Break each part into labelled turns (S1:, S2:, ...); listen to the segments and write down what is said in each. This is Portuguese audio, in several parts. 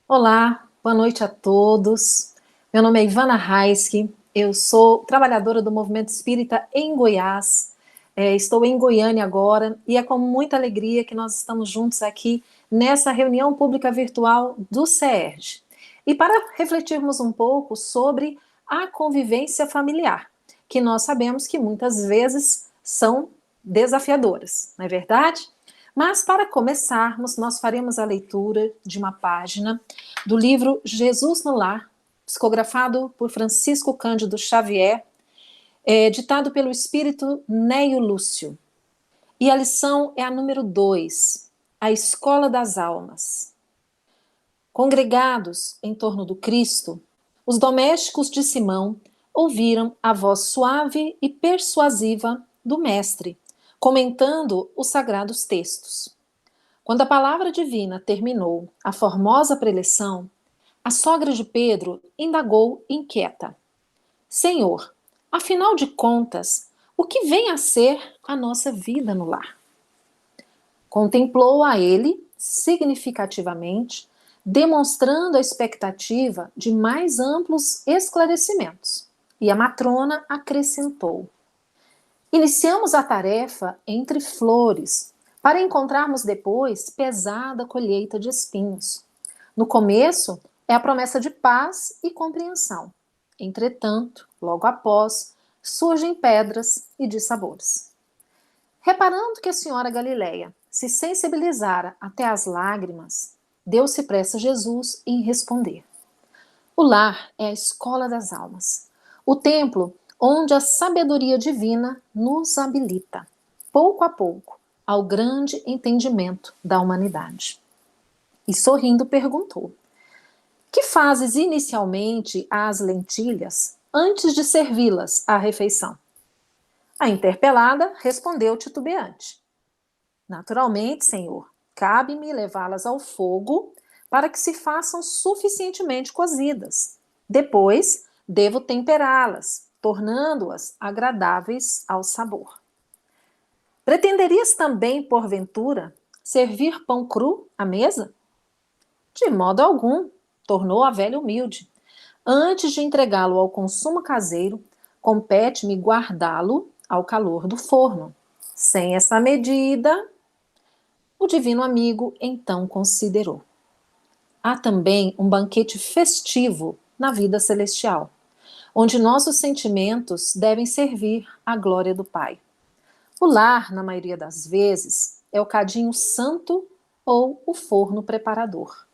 S1: Olá, boa noite a todos. Meu nome é Ivana Raiski, eu sou trabalhadora do Movimento Espírita em Goiás. Estou em Goiânia agora e é com muita alegria que nós estamos juntos aqui nessa reunião pública virtual do CERJ. E para refletirmos um pouco sobre a convivência familiar, que nós sabemos que muitas vezes são desafiadoras, não é verdade? Mas para começarmos, nós faremos a leitura de uma página do livro Jesus no Lar, psicografado por Francisco Cândido Xavier, ditado pelo espírito Neio Lúcio. E a lição é a número 2, a Escola das Almas. Congregados em torno do Cristo, os domésticos de Simão ouviram a voz suave e persuasiva do Mestre, comentando os sagrados textos. Quando a palavra divina terminou a formosa preleção, a sogra de Pedro indagou inquieta: Senhor, afinal de contas, o que vem a ser a nossa vida no lar? Contemplou a ele significativamente, demonstrando a expectativa de mais amplos esclarecimentos. E a matrona acrescentou: Iniciamos a tarefa entre flores, para encontrarmos depois pesada colheita de espinhos. No começo, é a promessa de paz e compreensão. Entretanto, logo após, surgem pedras e dissabores. Reparando que a senhora Galileia se sensibilizara até as lágrimas, deu-se pressa Jesus em responder. O lar é a escola das almas, o templo onde a sabedoria divina nos habilita, pouco a pouco, ao grande entendimento da humanidade. E sorrindo perguntou: Que fazes inicialmente às lentilhas antes de servi-las à refeição? A interpelada respondeu titubeante: Naturalmente, Senhor, cabe-me levá-las ao fogo para que se façam suficientemente cozidas. Depois, devo temperá-las, tornando-as agradáveis ao sabor. Pretenderias também, porventura, servir pão cru à mesa? De modo algum, tornou a velha humilde. Antes de entregá-lo ao consumo caseiro, compete-me guardá-lo ao calor do forno. Sem essa medida, o divino amigo então considerou: há também um banquete festivo na vida celestial, onde nossos sentimentos devem servir à glória do Pai. O lar, na maioria das vezes, é o cadinho santo ou o forno preparador.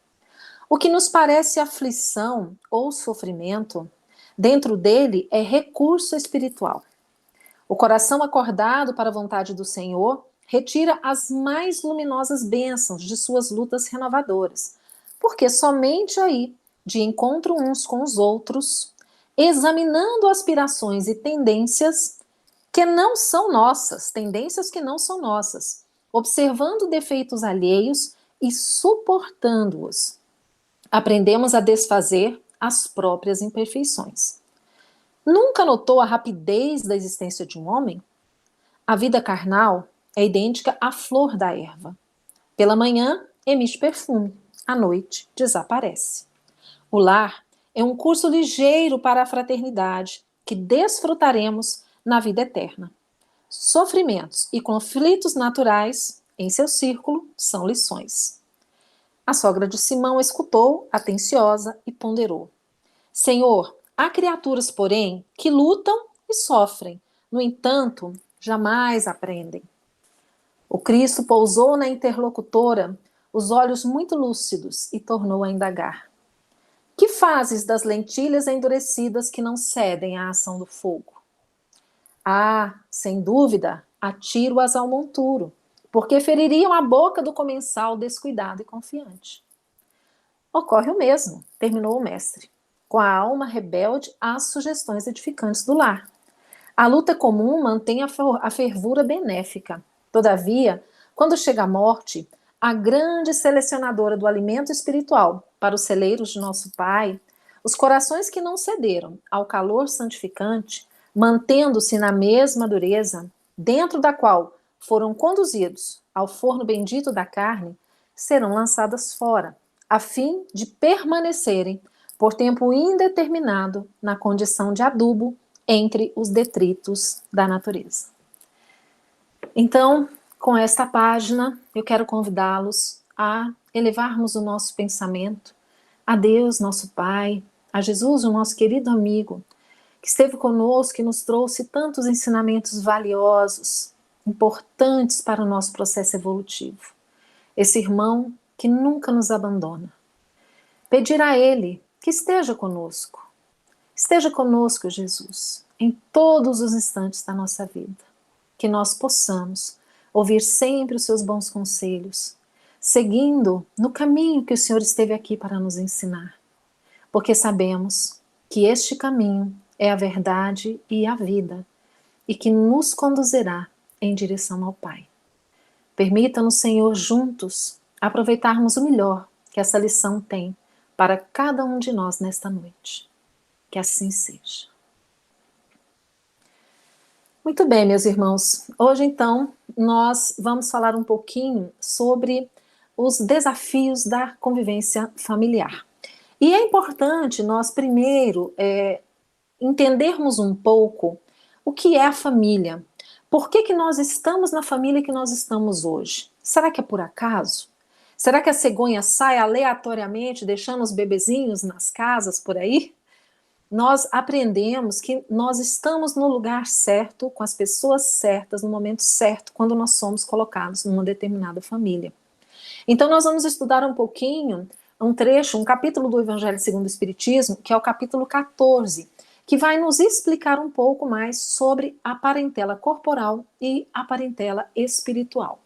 S1: O que nos parece aflição ou sofrimento, dentro dele é recurso espiritual. O coração acordado para a vontade do Senhor retira as mais luminosas bênçãos de suas lutas renovadoras, porque somente aí, de encontro uns com os outros, examinando aspirações e tendências que não são nossas, observando defeitos alheios e suportando-os, aprendemos a desfazer as próprias imperfeições. Nunca notou a rapidez da existência de um homem? A vida carnal é idêntica à flor da erva. Pela manhã, emite perfume, à noite, desaparece. O lar é um curso ligeiro para a fraternidade que desfrutaremos na vida eterna. Sofrimentos e conflitos naturais, em seu círculo, são lições. A sogra de Simão escutou, atenciosa, e ponderou: Senhor, há criaturas, porém, que lutam e sofrem, no entanto, jamais aprendem. O Cristo pousou na interlocutora os olhos muito lúcidos e tornou a indagar: Que fazes das lentilhas endurecidas que não cedem à ação do fogo? Ah, sem dúvida, atiro-as ao monturo, porque feririam a boca do comensal descuidado e confiante. Ocorre o mesmo, terminou o mestre, com a alma rebelde às sugestões edificantes do lar. A luta comum mantém a fervura benéfica. Todavia, quando chega a morte, a grande selecionadora do alimento espiritual para os celeiros de nosso Pai, os corações que não cederam ao calor santificante, mantendo-se na mesma dureza, dentro da qual foram conduzidos ao forno bendito da carne, serão lançadas fora, a fim de permanecerem por tempo indeterminado na condição de adubo entre os detritos da natureza. Então, com esta página, eu quero convidá-los a elevarmos o nosso pensamento a Deus, nosso Pai, a Jesus, o nosso querido amigo, que esteve conosco e nos trouxe tantos ensinamentos valiosos, importantes para o nosso processo evolutivo. Esse irmão que nunca nos abandona. Pedir a Ele que esteja conosco. Esteja conosco, Jesus, em todos os instantes da nossa vida. Que nós possamos ouvir sempre os seus bons conselhos, seguindo no caminho que o Senhor esteve aqui para nos ensinar. Porque sabemos que este caminho é a verdade e a vida, e que nos conduzirá em direção ao Pai. Permita-nos, Senhor, juntos, aproveitarmos o melhor que essa lição tem para cada um de nós nesta noite. Que assim seja. Muito bem, meus irmãos. Hoje, então, nós vamos falar um pouquinho sobre os desafios da convivência familiar. E é importante nós, primeiro, entendermos um pouco o que é a família. Por que nós estamos na família que nós estamos hoje? Será que é por acaso? Será que a cegonha sai aleatoriamente, deixando os bebezinhos nas casas por aí? Nós aprendemos que nós estamos no lugar certo, com as pessoas certas, no momento certo, quando nós somos colocados numa determinada família. Então nós vamos estudar um pouquinho, um trecho, um capítulo do Evangelho segundo o Espiritismo, que é o capítulo 14, que vai nos explicar um pouco mais sobre a parentela corporal e a parentela espiritual.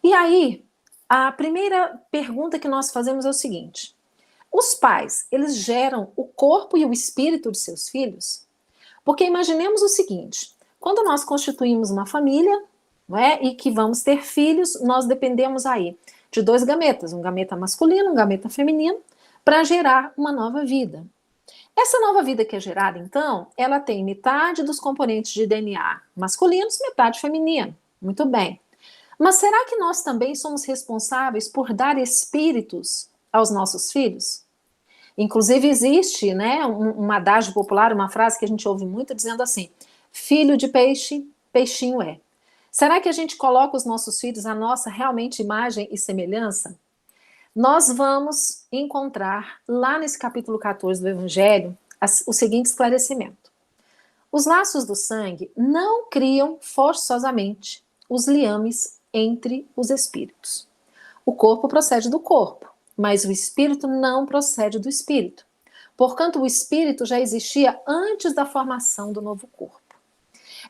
S1: E aí, a primeira pergunta que nós fazemos é o seguinte: os pais, eles geram o corpo e o espírito de seus filhos? Porque imaginemos o seguinte: quando nós constituímos uma família, não é, e que vamos ter filhos, nós dependemos aí de dois gametas, um gameta masculino, um gameta feminino, para gerar uma nova vida. Essa nova vida que é gerada, então, ela tem metade dos componentes de DNA masculinos, metade feminino. Muito bem. Mas será que nós também somos responsáveis por dar espíritos aos nossos filhos? Inclusive existe, né, um adágio popular, uma frase que a gente ouve muito dizendo assim: filho de peixe, peixinho é. Será que a gente coloca os nossos filhos à nossa realmente imagem e semelhança? Nós vamos encontrar lá nesse capítulo 14 do Evangelho o seguinte esclarecimento: os laços do sangue não criam forçosamente os liames entre os espíritos. O corpo procede do corpo, mas o espírito não procede do espírito. Portanto, o espírito já existia antes da formação do novo corpo.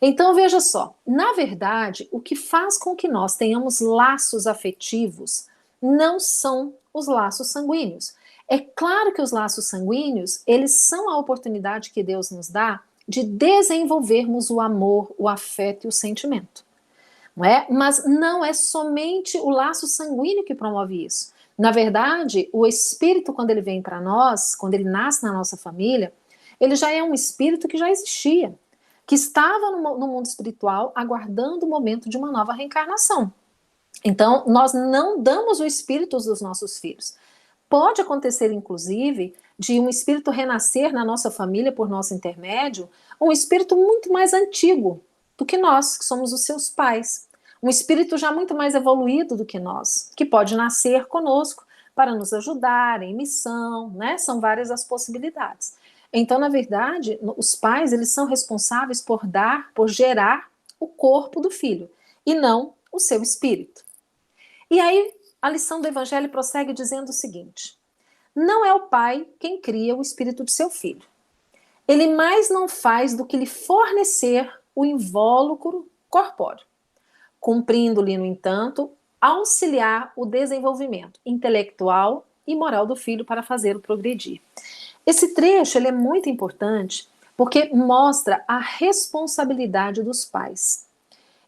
S1: Então, veja só, na verdade, o que faz com que nós tenhamos laços afetivos não são os laços sanguíneos. É claro que os laços sanguíneos, eles são a oportunidade que Deus nos dá de desenvolvermos o amor, o afeto e o sentimento. Não é? Mas não é somente o laço sanguíneo que promove isso. Na verdade, o espírito, quando ele vem para nós, quando ele nasce na nossa família, ele já é um espírito que já existia, que estava no mundo espiritual aguardando o momento de uma nova reencarnação. Então, nós não damos o espírito dos nossos filhos. Pode acontecer, inclusive, de um espírito renascer na nossa família por nosso intermédio, um espírito muito mais antigo do que nós, que somos os seus pais. Um espírito já muito mais evoluído do que nós, que pode nascer conosco para nos ajudar em missão, né? São várias as possibilidades. Então, na verdade, os pais, eles são responsáveis por gerar o corpo do filho, e não o seu espírito. E aí, a lição do Evangelho prossegue dizendo o seguinte: não é o pai quem cria o espírito de seu filho. Ele mais não faz do que lhe fornecer o invólucro corpóreo, cumprindo-lhe, no entanto, auxiliar o desenvolvimento intelectual e moral do filho para fazê-lo progredir. Esse trecho ele é muito importante porque mostra a responsabilidade dos pais.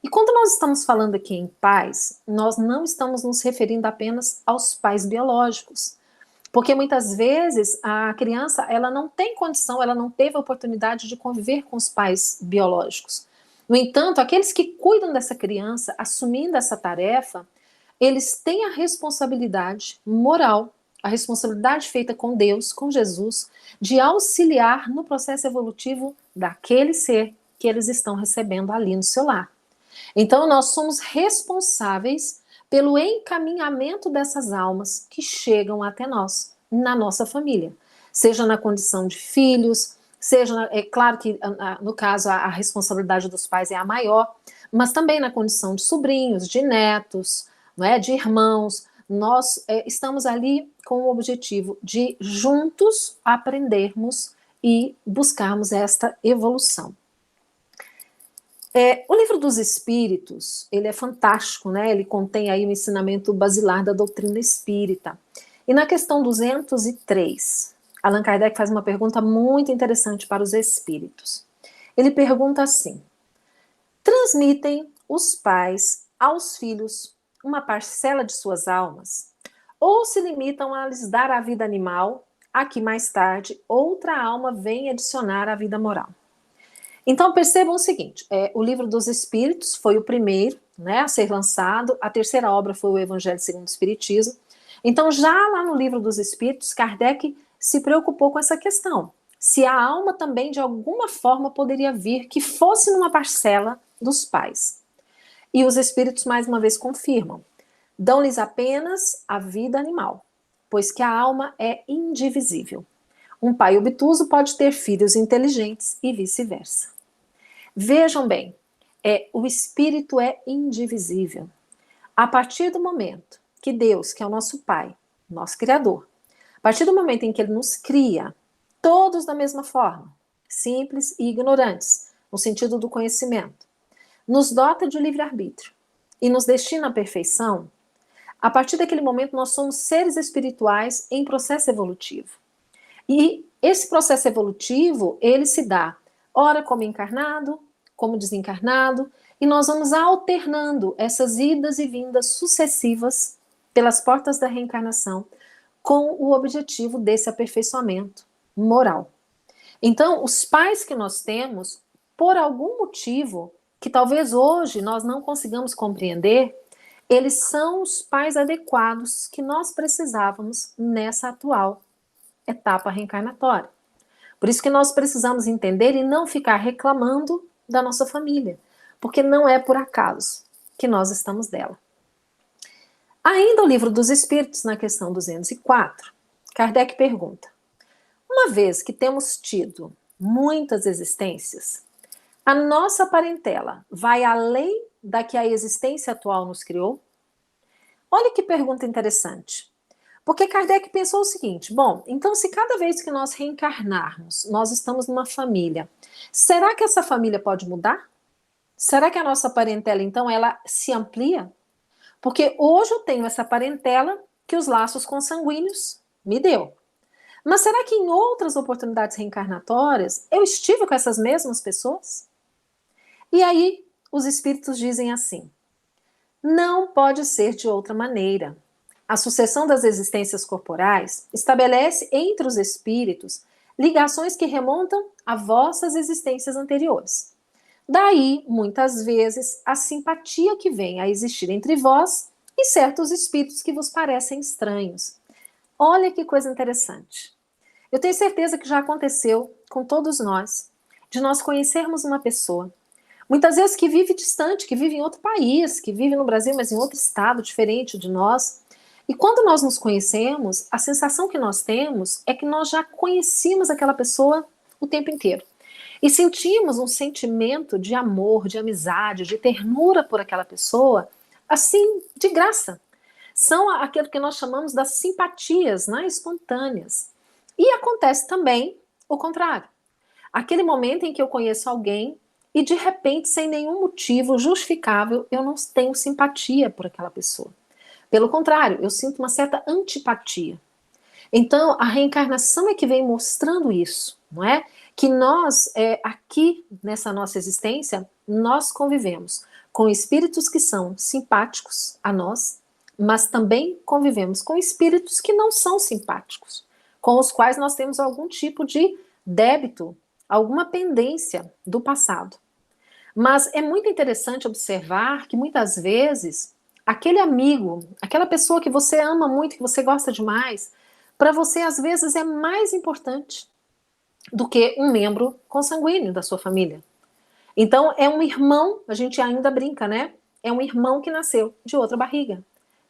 S1: E quando nós estamos falando aqui em pais, nós não estamos nos referindo apenas aos pais biológicos. Porque muitas vezes a criança ela não tem condição, ela não teve a oportunidade de conviver com os pais biológicos. No entanto, aqueles que cuidam dessa criança, assumindo essa tarefa, eles têm a responsabilidade moral a responsabilidade feita com Deus, com Jesus, de auxiliar no processo evolutivo daquele ser que eles estão recebendo ali no seu lar. Então, nós somos responsáveis pelo encaminhamento dessas almas que chegam até nós, na nossa família. Seja na condição de filhos, seja, é claro que no caso a responsabilidade dos pais é a maior, mas também na condição de sobrinhos, de netos, não é, de irmãos. Nós estamos ali com o objetivo de juntos aprendermos e buscarmos esta evolução. O livro dos Espíritos, ele é fantástico, né? Ele contém aí o ensinamento basilar da doutrina espírita. E na questão 203, Allan Kardec faz uma pergunta muito interessante para os espíritos. Ele pergunta assim: transmitem os pais aos filhos uma parcela de suas almas? Ou se limitam a lhes dar a vida animal, a que mais tarde outra alma vem adicionar à vida moral? Então percebam o seguinte, o Livro dos Espíritos foi o primeiro, né, a ser lançado, a terceira obra foi o Evangelho segundo o Espiritismo. Então já lá no Livro dos Espíritos, Kardec se preocupou com essa questão, se a alma também de alguma forma poderia vir que fosse numa parcela dos pais. E os Espíritos mais uma vez confirmam, dão-lhes apenas a vida animal, pois que a alma é indivisível. Um pai obtuso pode ter filhos inteligentes e vice-versa. Vejam bem, o espírito é indivisível. A partir do momento que Deus, que é o nosso Pai, nosso Criador, a partir do momento em que Ele nos cria, todos da mesma forma, simples e ignorantes, no sentido do conhecimento, nos dota de livre-arbítrio e nos destina à perfeição, a partir daquele momento nós somos seres espirituais em processo evolutivo. E esse processo evolutivo, ele se dá, ora como encarnado, como desencarnado, e nós vamos alternando essas idas e vindas sucessivas pelas portas da reencarnação, com o objetivo desse aperfeiçoamento moral. Então, os pais que nós temos, por algum motivo, que talvez hoje nós não consigamos compreender, eles são os pais adequados que nós precisávamos nessa atual etapa reencarnatória. Por isso que nós precisamos entender e não ficar reclamando da nossa família, porque não é por acaso que nós estamos dela. Ainda o Livro dos Espíritos, na questão 204, Kardec pergunta: uma vez que temos tido muitas existências, a nossa parentela vai além da que a existência atual nos criou? Olha que pergunta interessante. Porque Kardec pensou o seguinte, bom, então se cada vez que nós reencarnarmos, nós estamos numa família, será que essa família pode mudar? Será que a nossa parentela, então, ela se amplia? Porque hoje eu tenho essa parentela que os laços consanguíneos me deu. Mas será que em outras oportunidades reencarnatórias eu estive com essas mesmas pessoas? E aí os espíritos dizem assim, não pode ser de outra maneira. A sucessão das existências corporais estabelece entre os espíritos ligações que remontam a vossas existências anteriores. Daí, muitas vezes, a simpatia que vem a existir entre vós e certos espíritos que vos parecem estranhos. Olha que coisa interessante. Eu tenho certeza que já aconteceu com todos nós, de nós conhecermos uma pessoa, muitas vezes que vive distante, que vive em outro país, que vive no Brasil, mas em outro estado diferente de nós. E quando nós nos conhecemos, a sensação que nós temos é que nós já conhecíamos aquela pessoa o tempo inteiro. E sentimos um sentimento de amor, de amizade, de ternura por aquela pessoa, assim, de graça. São aquilo que nós chamamos das simpatias, né, espontâneas. E acontece também o contrário. Aquele momento em que eu conheço alguém e de repente, sem nenhum motivo justificável, eu não tenho simpatia por aquela pessoa. Pelo contrário, eu sinto uma certa antipatia. Então, a reencarnação é que vem mostrando isso, não é? Que nós, aqui, nessa nossa existência, nós convivemos com espíritos que são simpáticos a nós, mas também convivemos com espíritos que não são simpáticos, com os quais nós temos algum tipo de débito, alguma pendência do passado. Mas é muito interessante observar que muitas vezes aquele amigo, aquela pessoa que você ama muito, que você gosta demais, para você às vezes é mais importante do que um membro consanguíneo da sua família. Então é um irmão, a gente ainda brinca, né? É um irmão que nasceu de outra barriga.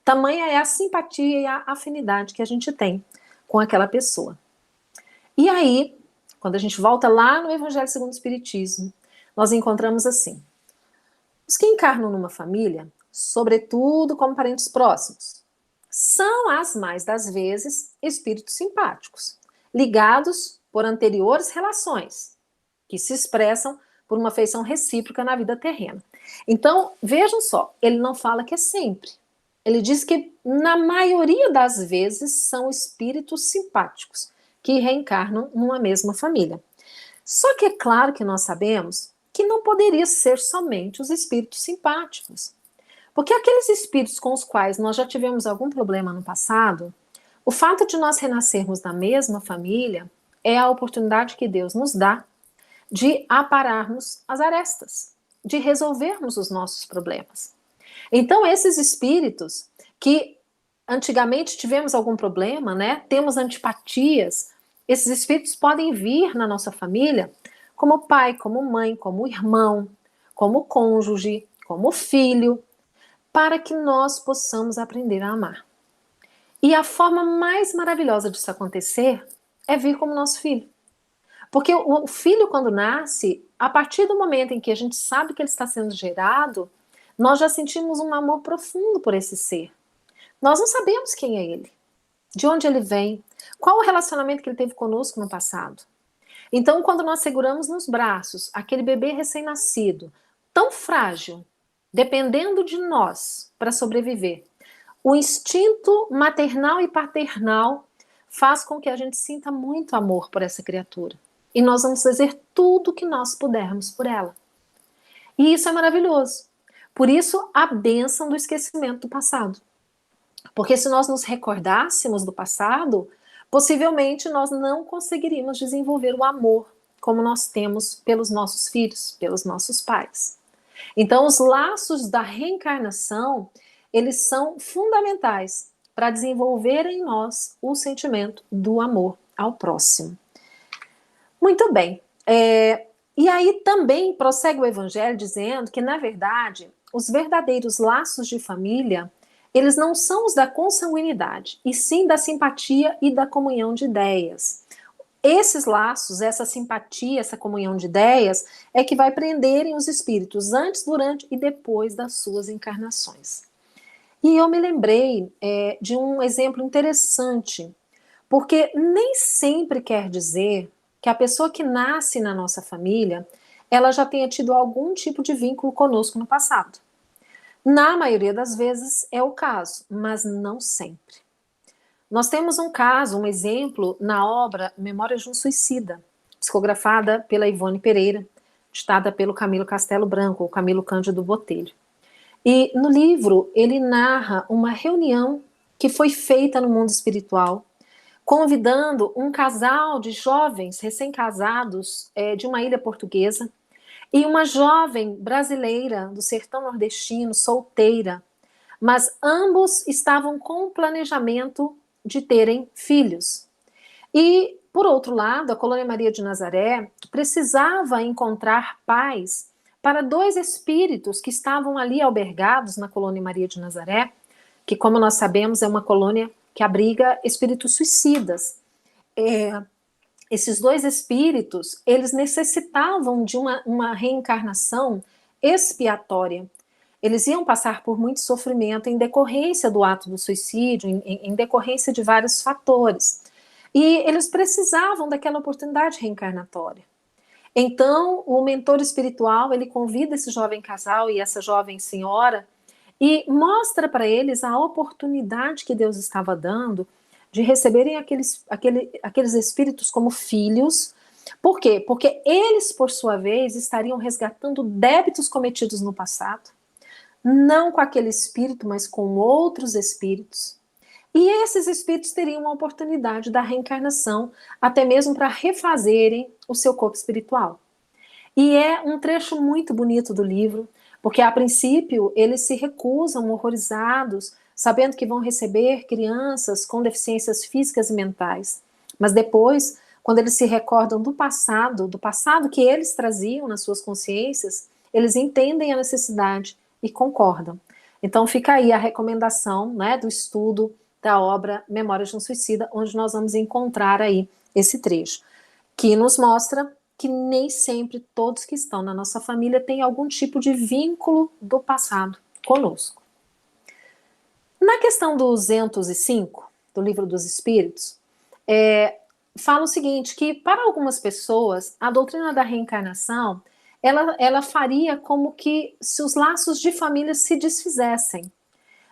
S1: Tamanha é a simpatia e a afinidade que a gente tem com aquela pessoa. E aí, quando a gente volta lá no Evangelho segundo o Espiritismo, nós encontramos assim: os que encarnam numa família, sobretudo como parentes próximos, são, as mais das vezes, espíritos simpáticos, ligados por anteriores relações, que se expressam por uma afeição recíproca na vida terrena. Então, vejam só, ele não fala que é sempre. Ele diz que, na maioria das vezes, são espíritos simpáticos que reencarnam numa mesma família. Só que é claro que nós sabemos que não poderia ser somente os espíritos simpáticos. Porque aqueles espíritos com os quais nós já tivemos algum problema no passado, o fato de nós renascermos na mesma família é a oportunidade que Deus nos dá de apararmos as arestas, de resolvermos os nossos problemas. Então, esses espíritos que antigamente tivemos algum problema, né? Temos antipatias, esses espíritos podem vir na nossa família como pai, como mãe, como irmão, como cônjuge, como filho, para que nós possamos aprender a amar. E a forma mais maravilhosa disso acontecer é vir como nosso filho. Porque o filho, quando nasce, a partir do momento em que a gente sabe que ele está sendo gerado, nós já sentimos um amor profundo por esse ser. Nós não sabemos quem é ele, de onde ele vem, qual o relacionamento que ele teve conosco no passado. Então, quando nós seguramos nos braços aquele bebê recém-nascido, tão frágil, dependendo de nós para sobreviver, o instinto maternal e paternal faz com que a gente sinta muito amor por essa criatura. E nós vamos fazer tudo o que nós pudermos por ela. E isso é maravilhoso. Por isso, a bênção do esquecimento do passado. Porque se nós nos recordássemos do passado, possivelmente nós não conseguiríamos desenvolver o amor como nós temos pelos nossos filhos, pelos nossos pais. Então, os laços da reencarnação, eles são fundamentais para desenvolver em nós o sentimento do amor ao próximo. Muito bem. E aí também prossegue o Evangelho dizendo que, na verdade, os verdadeiros laços de família, eles não são os da consanguinidade, e sim da simpatia e da comunhão de ideias. Esses laços, essa simpatia, essa comunhão de ideias, é que vai prenderem os espíritos antes, durante e depois das suas encarnações. E eu me lembrei de um exemplo interessante, porque nem sempre quer dizer que a pessoa que nasce na nossa família, ela já tenha tido algum tipo de vínculo conosco no passado. Na maioria das vezes é o caso, mas não sempre. Nós temos um caso, um exemplo, na obra Memórias de um Suicida, psicografada pela Ivone Pereira, ditada pelo Camilo Castelo Branco, ou Camilo Cândido Botelho. E no livro ele narra uma reunião que foi feita no mundo espiritual, convidando um casal de jovens recém-casados de uma ilha portuguesa e uma jovem brasileira do sertão nordestino, solteira, mas ambos estavam com o planejamento de terem filhos. E, por outro lado, a Colônia Maria de Nazaré precisava encontrar pais para dois espíritos que estavam ali albergados na Colônia Maria de Nazaré, que, como nós sabemos, é uma colônia que abriga espíritos suicidas. Esses dois espíritos, eles necessitavam de uma reencarnação expiatória. Eles iam passar por muito sofrimento em decorrência do ato do suicídio, em decorrência de vários fatores. E eles precisavam daquela oportunidade reencarnatória. Então, o mentor espiritual, ele convida esse jovem casal e essa jovem senhora e mostra para eles a oportunidade que Deus estava dando de receberem aqueles espíritos como filhos. Por quê? Porque eles, por sua vez, estariam resgatando débitos cometidos no passado, não com aquele espírito, mas com outros espíritos. E esses espíritos teriam a oportunidade da reencarnação, até mesmo para refazerem o seu corpo espiritual. E é um trecho muito bonito do livro, porque a princípio eles se recusam, horrorizados, sabendo que vão receber crianças com deficiências físicas e mentais. Mas depois, quando eles se recordam do passado que eles traziam nas suas consciências, eles entendem a necessidade e concordam. Então fica aí a recomendação, né, do estudo da obra Memórias de um Suicida, onde nós vamos encontrar aí esse trecho, que nos mostra que nem sempre todos que estão na nossa família têm algum tipo de vínculo do passado conosco. Na questão do 205, do Livro dos Espíritos, fala o seguinte, que para algumas pessoas, a doutrina da reencarnação, ela faria como que se os laços de família se desfizessem.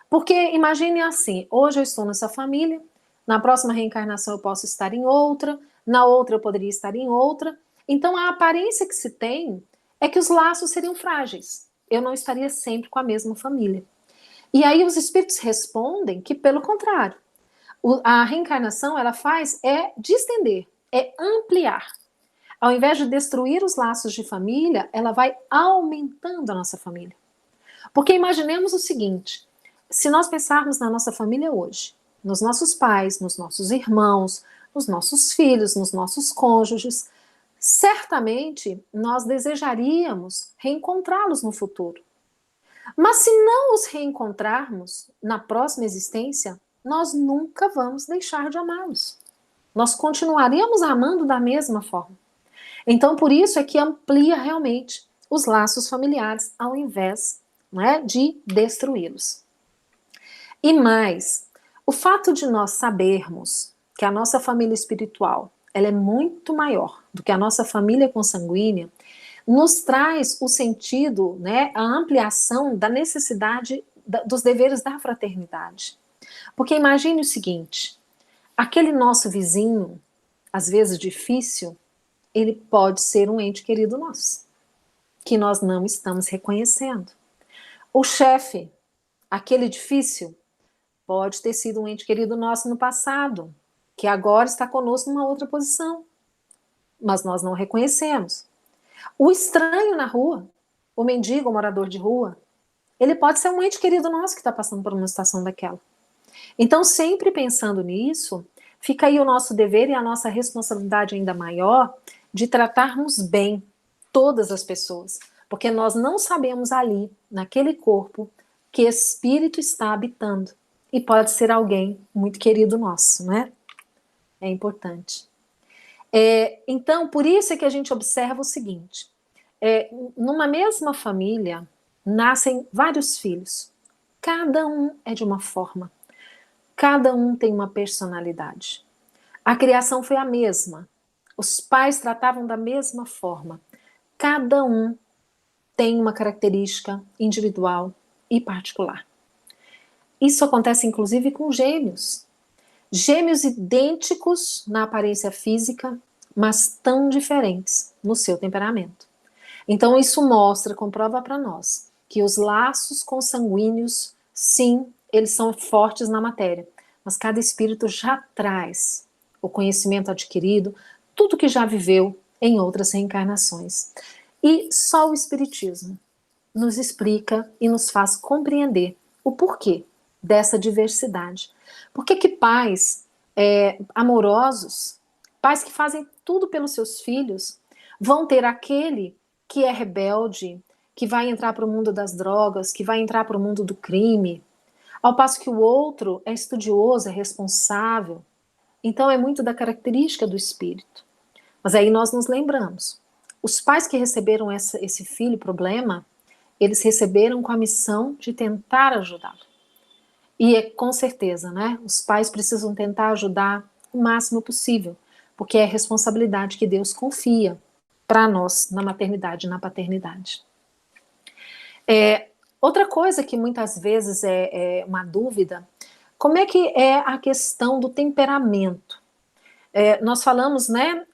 S1: Porque imagine assim, hoje eu estou nessa família, na próxima reencarnação eu posso estar em outra, na outra eu poderia estar em outra. Então a aparência que se tem é que os laços seriam frágeis. Eu não estaria sempre com a mesma família. E aí os espíritos respondem que, pelo contrário, a reencarnação ela faz é distender, é ampliar. Ao invés de destruir os laços de família, ela vai aumentando a nossa família. Porque imaginemos o seguinte, se nós pensarmos na nossa família hoje, nos nossos pais, nos nossos irmãos, nos nossos filhos, nos nossos cônjuges, certamente nós desejaríamos reencontrá-los no futuro. Mas se não os reencontrarmos na próxima existência, nós nunca vamos deixar de amá-los. Nós continuaremos amando da mesma forma. Então, por isso é que amplia realmente os laços familiares, ao invés, né, de destruí-los. E mais, o fato de nós sabermos que a nossa família espiritual ela é muito maior do que a nossa família consanguínea, nos traz o sentido, né, a ampliação da necessidade dos deveres da fraternidade. Porque imagine o seguinte, aquele nosso vizinho, às vezes difícil, ele pode ser um ente querido nosso, que nós não estamos reconhecendo. O chefe, aquele difícil, pode ter sido um ente querido nosso no passado, que agora está conosco numa outra posição, mas nós não reconhecemos. O estranho na rua, o mendigo, o morador de rua, ele pode ser um ente querido nosso que está passando por uma situação daquela. Então, sempre pensando nisso, fica aí o nosso dever e a nossa responsabilidade ainda maior de tratarmos bem todas as pessoas, porque nós não sabemos ali, naquele corpo, que espírito está habitando. E pode ser alguém muito querido nosso, né? É importante. Então, por isso é que a gente observa o seguinte, numa mesma família, nascem vários filhos. Cada um é de uma forma. Cada um tem uma personalidade. A criação foi a mesma. Os pais tratavam da mesma forma. Cada um tem uma característica individual e particular. Isso acontece inclusive com gêmeos. Gêmeos idênticos na aparência física, mas tão diferentes no seu temperamento. Então isso mostra, comprova para nós, que os laços consanguíneos, sim, eles são fortes na matéria, mas cada espírito já traz o conhecimento adquirido, tudo que já viveu em outras reencarnações. E só o Espiritismo nos explica e nos faz compreender o porquê dessa diversidade. Por que pais amorosos, pais que fazem tudo pelos seus filhos, vão ter aquele que é rebelde, que vai entrar para o mundo das drogas, que vai entrar para o mundo do crime, ao passo que o outro é estudioso, é responsável. Então é muito da característica do espírito. Mas aí nós nos lembramos, os pais que receberam esse filho problema, eles receberam com a missão de tentar ajudá-lo. E com certeza, né? Os pais precisam tentar ajudar o máximo possível, porque é a responsabilidade que Deus confia para nós na maternidade e na paternidade. Outra coisa que muitas vezes é uma dúvida, como é que é a questão do temperamento? Nós falamos, né,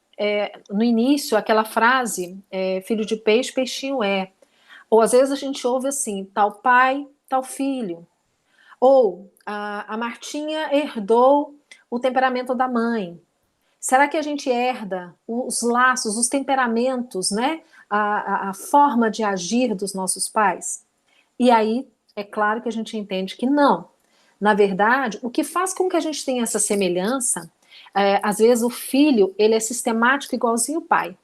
S1: no início, aquela frase, filho de peixe, peixinho é. Ou às vezes a gente ouve assim, tal pai, tal filho. Ou a Martinha herdou o temperamento da mãe. Será que a gente herda os laços, os temperamentos, né? A forma de agir dos nossos pais? E aí, é claro que a gente entende que não. Na verdade, o que faz com que a gente tenha essa semelhança, às vezes o filho, ele é sistemático igualzinho o pai.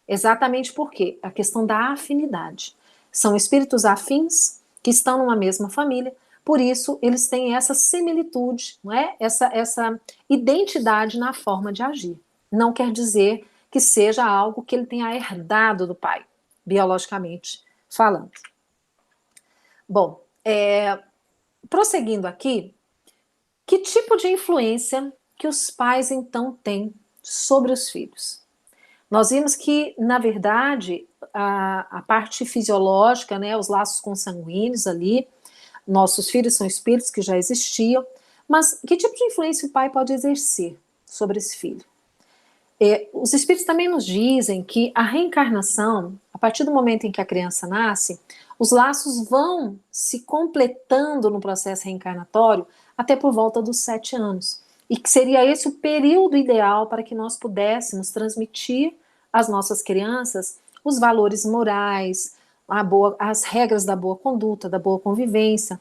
S1: Exatamente porque a questão da afinidade. São espíritos afins que estão numa mesma família, por isso eles têm essa similitude, não é? Essa identidade na forma de agir. Não quer dizer que seja algo que ele tenha herdado do pai, biologicamente falando. Bom, prosseguindo aqui, que tipo de influência que os pais então têm sobre os filhos? Nós vimos que, na verdade, a parte fisiológica, né, os laços consanguíneos ali, nossos filhos são espíritos que já existiam, mas que tipo de influência o pai pode exercer sobre esse filho? Os espíritos também nos dizem que a reencarnação, a partir do momento em que a criança nasce, os laços vão se completando no processo reencarnatório até por volta dos 7 anos. E que seria esse o período ideal para que nós pudéssemos transmitir às nossas crianças os valores morais, as regras da boa conduta, da boa convivência.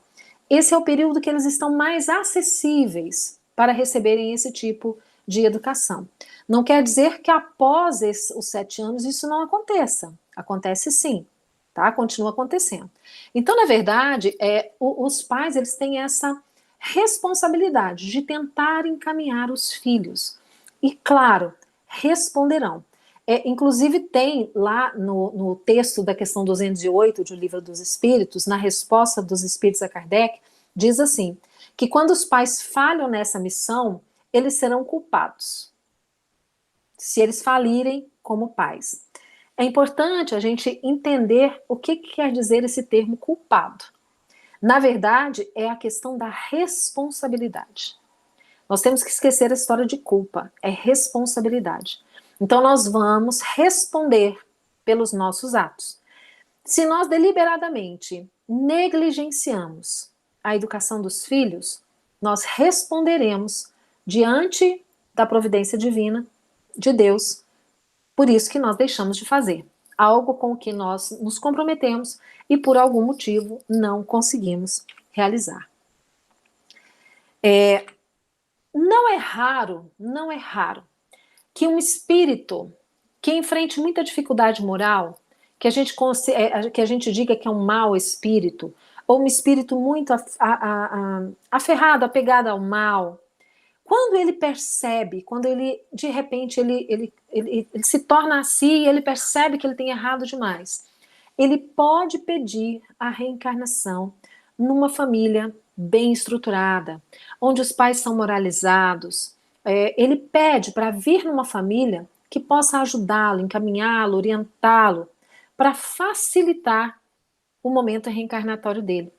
S1: Esse é o período que eles estão mais acessíveis para receberem esse tipo de educação. Não quer dizer que após os 7 anos isso não aconteça. Acontece sim, tá? Continua acontecendo. Então, na verdade, os pais eles têm essa responsabilidade de tentar encaminhar os filhos. E, claro, responderão. Inclusive, tem lá no texto da questão 208 de O Livro dos Espíritos, na resposta dos Espíritos a Kardec, diz assim, que quando os pais falham nessa missão, eles serão culpados, se eles falirem como pais. É importante a gente entender o que quer dizer esse termo culpado. Na verdade, é a questão da responsabilidade. Nós temos que esquecer a história de culpa, é responsabilidade. Então, nós vamos responder pelos nossos atos. Se nós deliberadamente negligenciamos a educação dos filhos, nós responderemos diante da providência divina de Deus, por isso que nós deixamos de fazer algo com o que nós nos comprometemos e por algum motivo não conseguimos realizar. Não é raro que um espírito que enfrente muita dificuldade moral, que a gente diga que é um mau espírito, ou um espírito muito aferrado, apegado ao mal, quando ele percebe, quando ele, de repente, ele se torna assim e ele percebe que ele tem errado demais, ele pode pedir a reencarnação numa família bem estruturada, onde os pais são moralizados. Ele pede para vir numa família que possa ajudá-lo, encaminhá-lo, orientá-lo, para facilitar o momento reencarnatório dele.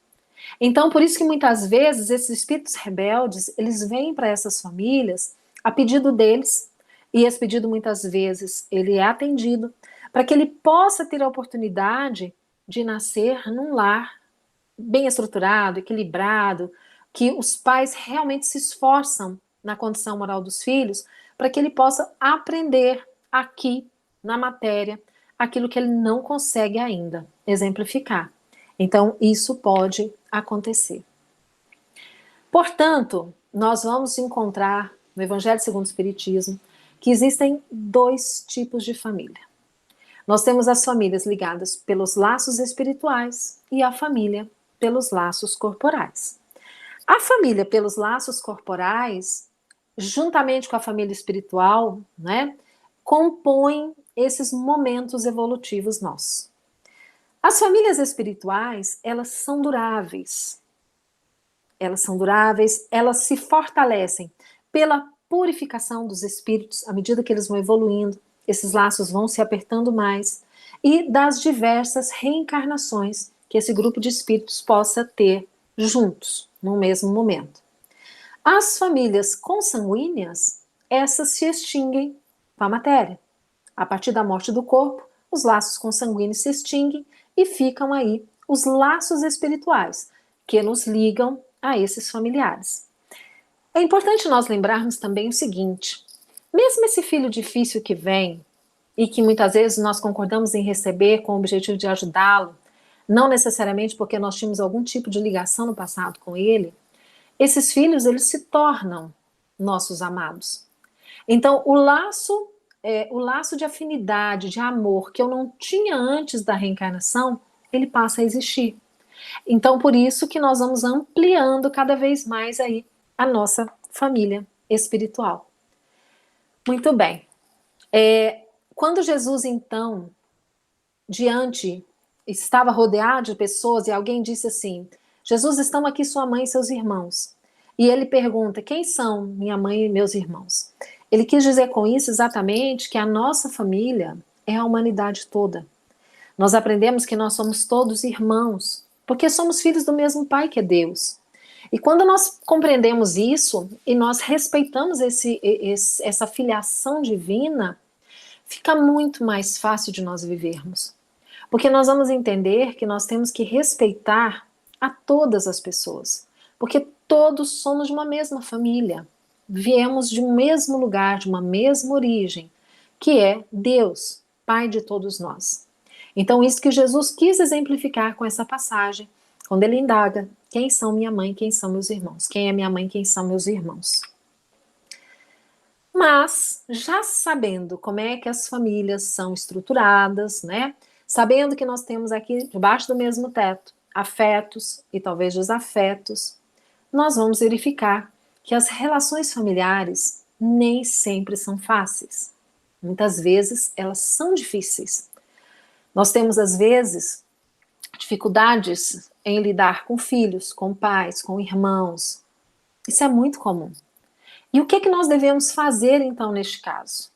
S1: Então, por isso que muitas vezes esses espíritos rebeldes, eles vêm para essas famílias a pedido deles, e esse pedido muitas vezes ele é atendido, para que ele possa ter a oportunidade de nascer num lar bem estruturado, equilibrado, que os pais realmente se esforçam na condição moral dos filhos, para que ele possa aprender aqui na matéria aquilo que ele não consegue ainda exemplificar. Então, isso pode acontecer. Portanto, nós vamos encontrar no Evangelho segundo o Espiritismo que existem 2 tipos de família. Nós temos as famílias ligadas pelos laços espirituais e a família pelos laços corporais. A família pelos laços corporais, juntamente com a família espiritual, né, compõem esses momentos evolutivos nossos. As famílias espirituais, elas são duráveis. Elas se fortalecem pela purificação dos espíritos, à medida que eles vão evoluindo, esses laços vão se apertando mais, e das diversas reencarnações que esse grupo de espíritos possa ter juntos, no mesmo momento. As famílias consanguíneas, essas se extinguem com a matéria. A partir da morte do corpo, os laços consanguíneos se extinguem e ficam aí os laços espirituais, que nos ligam a esses familiares. É importante nós lembrarmos também o seguinte: mesmo esse filho difícil que vem, e que muitas vezes nós concordamos em receber com o objetivo de ajudá-lo, não necessariamente porque nós tínhamos algum tipo de ligação no passado com ele, esses filhos, eles se tornam nossos amados. Então, o laço de afinidade, de amor, que eu não tinha antes da reencarnação, ele passa a existir. Então, por isso que nós vamos ampliando cada vez mais aí a nossa família espiritual. Muito bem. Quando Jesus, então, estava rodeado de pessoas e alguém disse assim: Jesus, estão aqui sua mãe e seus irmãos. E ele pergunta: quem são minha mãe e meus irmãos? Ele quis dizer com isso exatamente que a nossa família é a humanidade toda. Nós aprendemos que nós somos todos irmãos, porque somos filhos do mesmo Pai que é Deus. E quando nós compreendemos isso e nós respeitamos essa filiação divina, fica muito mais fácil de nós vivermos. Porque nós vamos entender que nós temos que respeitar a todas as pessoas. Porque todos somos de uma mesma família. Viemos de um mesmo lugar, de uma mesma origem, que é Deus, Pai de todos nós. Então, isso que Jesus quis exemplificar com essa passagem, quando ele indaga: quem são minha mãe, quem são meus irmãos? Quem é minha mãe, quem são meus irmãos? Mas, já sabendo como é que as famílias são estruturadas, né? Sabendo que nós temos aqui, debaixo do mesmo teto, afetos e talvez desafetos, nós vamos verificar que as relações familiares nem sempre são fáceis. Muitas vezes elas são difíceis. Nós temos, às vezes, dificuldades em lidar com filhos, com pais, com irmãos. Isso é muito comum. E o que nós devemos fazer, então, neste caso?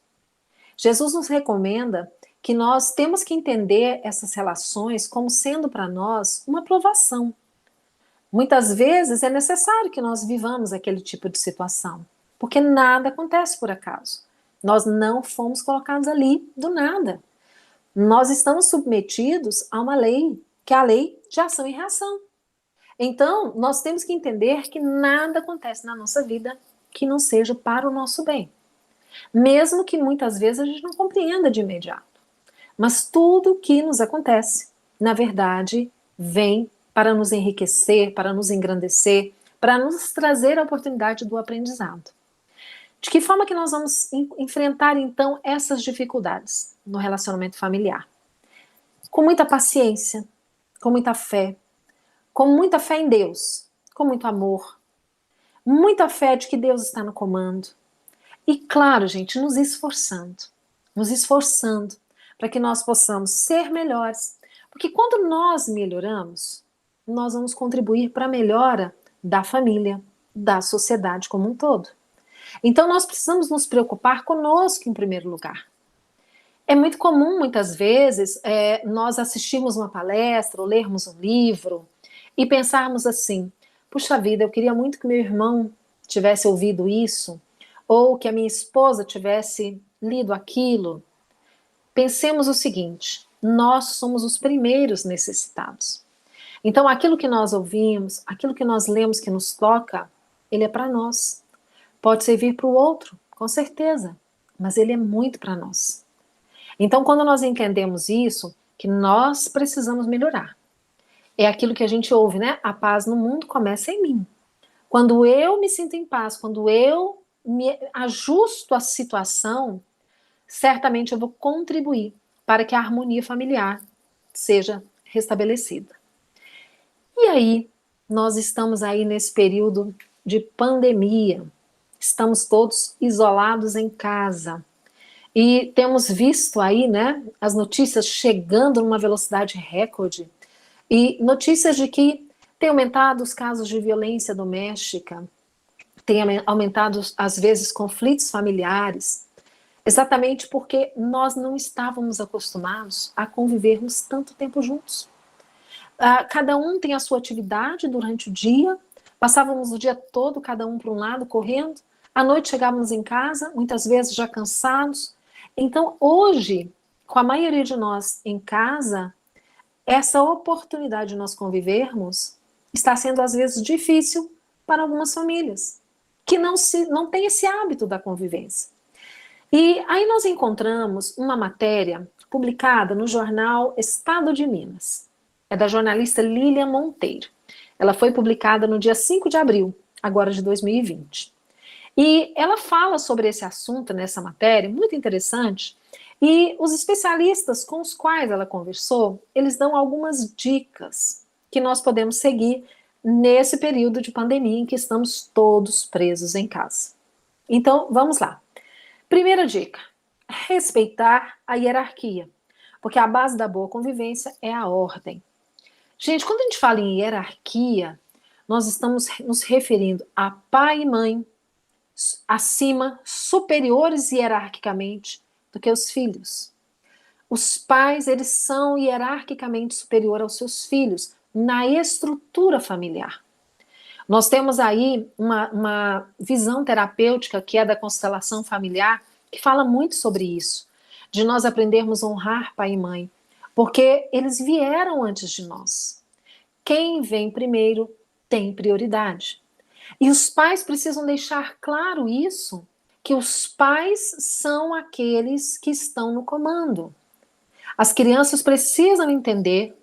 S1: Jesus nos recomenda que nós temos que entender essas relações como sendo para nós uma provação. Muitas vezes é necessário que nós vivamos aquele tipo de situação, porque nada acontece por acaso. Nós não fomos colocados ali do nada. Nós estamos submetidos a uma lei, que é a lei de ação e reação. Então, nós temos que entender que nada acontece na nossa vida que não seja para o nosso bem. Mesmo que muitas vezes a gente não compreenda de imediato. Mas tudo que nos acontece, na verdade, vem para nos enriquecer, para nos engrandecer, para nos trazer a oportunidade do aprendizado. De que forma que nós vamos enfrentar, então, essas dificuldades no relacionamento familiar? Com muita paciência, com muita fé em Deus, com muito amor, muita fé de que Deus está no comando. E claro, gente, nos esforçando para que nós possamos ser melhores. Porque quando nós melhoramos, nós vamos contribuir para a melhora da família, da sociedade como um todo. Então nós precisamos nos preocupar conosco em primeiro lugar. É muito comum, muitas vezes, nós assistirmos uma palestra ou lermos um livro e pensarmos assim: puxa vida, eu queria muito que meu irmão tivesse ouvido isso, ou que a minha esposa tivesse lido aquilo. Pensemos o seguinte: nós somos os primeiros necessitados. Então aquilo que nós ouvimos, aquilo que nós lemos que nos toca, ele é para nós. Pode servir para o outro, com certeza, mas ele é muito para nós. Então, quando nós entendemos isso, que nós precisamos melhorar. É aquilo que a gente ouve, né? A paz no mundo começa em mim. Quando eu me sinto em paz, quando eu me ajusto à situação, certamente eu vou contribuir para que a harmonia familiar seja restabelecida. E aí, nós estamos aí nesse período de pandemia. Estamos todos isolados em casa. E temos visto aí, né, as notícias chegando numa velocidade recorde. E notícias de que tem aumentado os casos de violência doméstica, tem aumentado, às vezes, conflitos familiares, exatamente porque nós não estávamos acostumados a convivermos tanto tempo juntos. Cada um tem a sua atividade durante o dia, passávamos o dia todo, cada um para um lado, correndo, à noite chegávamos em casa, muitas vezes já cansados. Então, hoje, com a maioria de nós em casa, essa oportunidade de nós convivermos está sendo, às vezes, difícil para algumas famílias, que não têm esse hábito da convivência. E aí nós encontramos uma matéria publicada no jornal Estado de Minas. É da jornalista Lília Monteiro. Ela foi publicada no dia 5 de abril agora de 2020. E ela fala sobre esse assunto nessa matéria, muito interessante, e os especialistas com os quais ela conversou, eles dão algumas dicas que nós podemos seguir nesse período de pandemia em que estamos todos presos em casa. Então, vamos lá. Primeira dica: respeitar a hierarquia, porque a base da boa convivência é a ordem. Gente, quando a gente fala em hierarquia, nós estamos nos referindo a pai e mãe, acima, superiores hierarquicamente do que os filhos. Os pais, eles são hierarquicamente superiores aos seus filhos na estrutura familiar. Nós temos aí uma visão terapêutica que é da constelação familiar, que fala muito sobre isso, de nós aprendermos a honrar pai e mãe, porque eles vieram antes de nós. Quem vem primeiro tem prioridade. E os pais precisam deixar claro isso, que os pais são aqueles que estão no comando. As crianças precisam entender,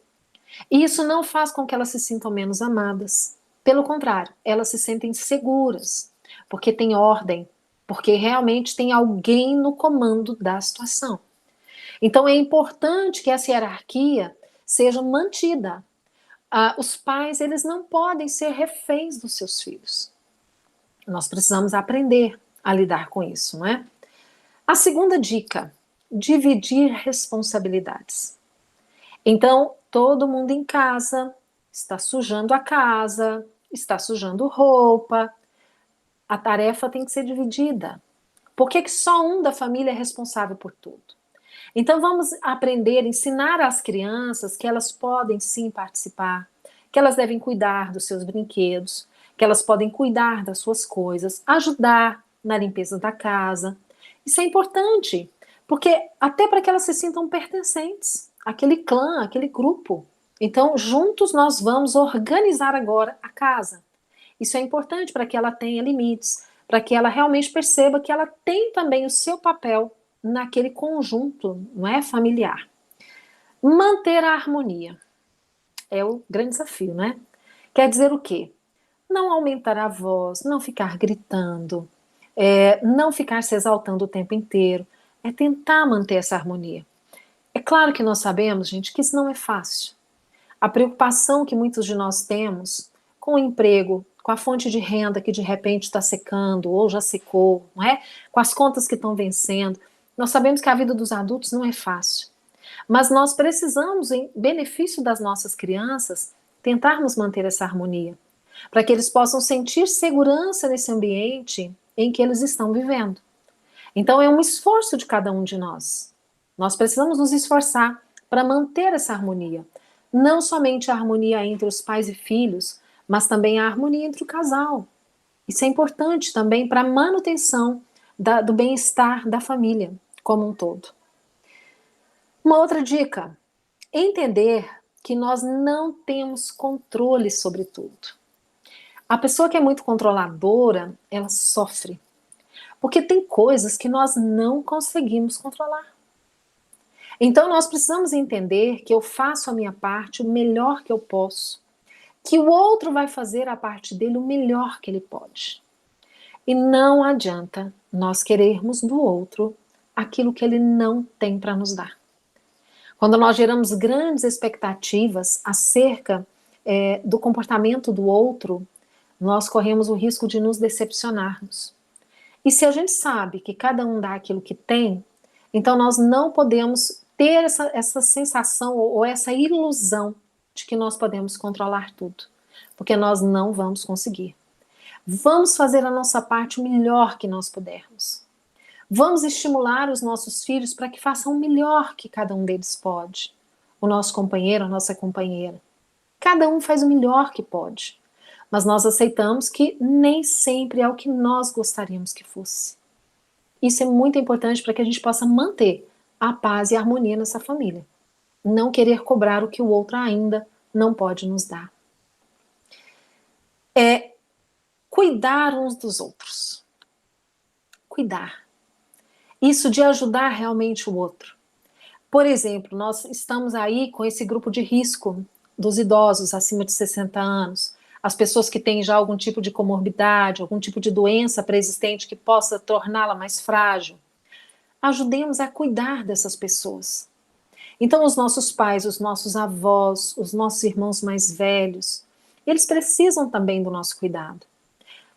S1: e isso não faz com que elas se sintam menos amadas. Pelo contrário, elas se sentem seguras, porque tem ordem, porque realmente tem alguém no comando da situação. Então é importante que essa hierarquia seja mantida. Os pais, eles não podem ser reféns dos seus filhos. Nós precisamos aprender a lidar com isso, não é? A segunda dica: dividir responsabilidades. Então, todo mundo em casa está sujando a casa, está sujando roupa. A tarefa tem que ser dividida. Por que só um da família é responsável por tudo? Então, vamos aprender, ensinar às crianças que elas podem sim participar, que elas devem cuidar dos seus brinquedos, que elas podem cuidar das suas coisas, ajudar na limpeza da casa. Isso é importante, porque até para que elas se sintam pertencentes àquele clã, àquele grupo. Então, juntos nós vamos organizar agora a casa. Isso é importante para que ela tenha limites, para que ela realmente perceba que ela tem também o seu papel naquele conjunto, não é, familiar. Manter a harmonia é o grande desafio, né? Quer dizer o quê? Não aumentar a voz, não ficar gritando, não ficar se exaltando o tempo inteiro, é tentar manter essa harmonia. É claro que nós sabemos, gente, que isso não é fácil. A preocupação que muitos de nós temos com o emprego, com a fonte de renda que de repente está secando ou já secou, não é? Com as contas que estão vencendo. Nós sabemos que a vida dos adultos não é fácil. Mas nós precisamos, em benefício das nossas crianças, tentarmos manter essa harmonia, para que eles possam sentir segurança nesse ambiente em que eles estão vivendo. Então é um esforço de cada um de nós. Nós precisamos nos esforçar para manter essa harmonia. Não somente a harmonia entre os pais e filhos, mas também a harmonia entre o casal. Isso é importante também para a manutenção do bem-estar da família como um todo. Uma outra dica: entender que nós não temos controle sobre tudo. A pessoa que é muito controladora, ela sofre, porque tem coisas que nós não conseguimos controlar. Então nós precisamos entender que eu faço a minha parte o melhor que eu posso, que o outro vai fazer a parte dele o melhor que ele pode. E não adianta nós querermos do outro aquilo que ele não tem para nos dar. Quando nós geramos grandes expectativas acerca do comportamento do outro, nós corremos o risco de nos decepcionarmos. E se a gente sabe que cada um dá aquilo que tem, então nós não podemos ter essa sensação ou essa ilusão de que nós podemos controlar tudo, porque nós não vamos conseguir. Vamos fazer a nossa parte o melhor que nós pudermos. Vamos estimular os nossos filhos para que façam o melhor que cada um deles pode. O nosso companheiro, a nossa companheira. Cada um faz o melhor que pode. Mas nós aceitamos que nem sempre é o que nós gostaríamos que fosse. Isso é muito importante para que a gente possa manter a paz e a harmonia nessa família. Não querer cobrar o que o outro ainda não pode nos dar. É cuidar uns dos outros. Cuidar. Isso de ajudar realmente o outro. Por exemplo, nós estamos aí com esse grupo de risco dos idosos acima de 60 anos, as pessoas que têm já algum tipo de comorbidade, algum tipo de doença pré-existente que possa torná-la mais frágil. Ajudemos a cuidar dessas pessoas. Então, os nossos pais, os nossos avós, os nossos irmãos mais velhos, eles precisam também do nosso cuidado.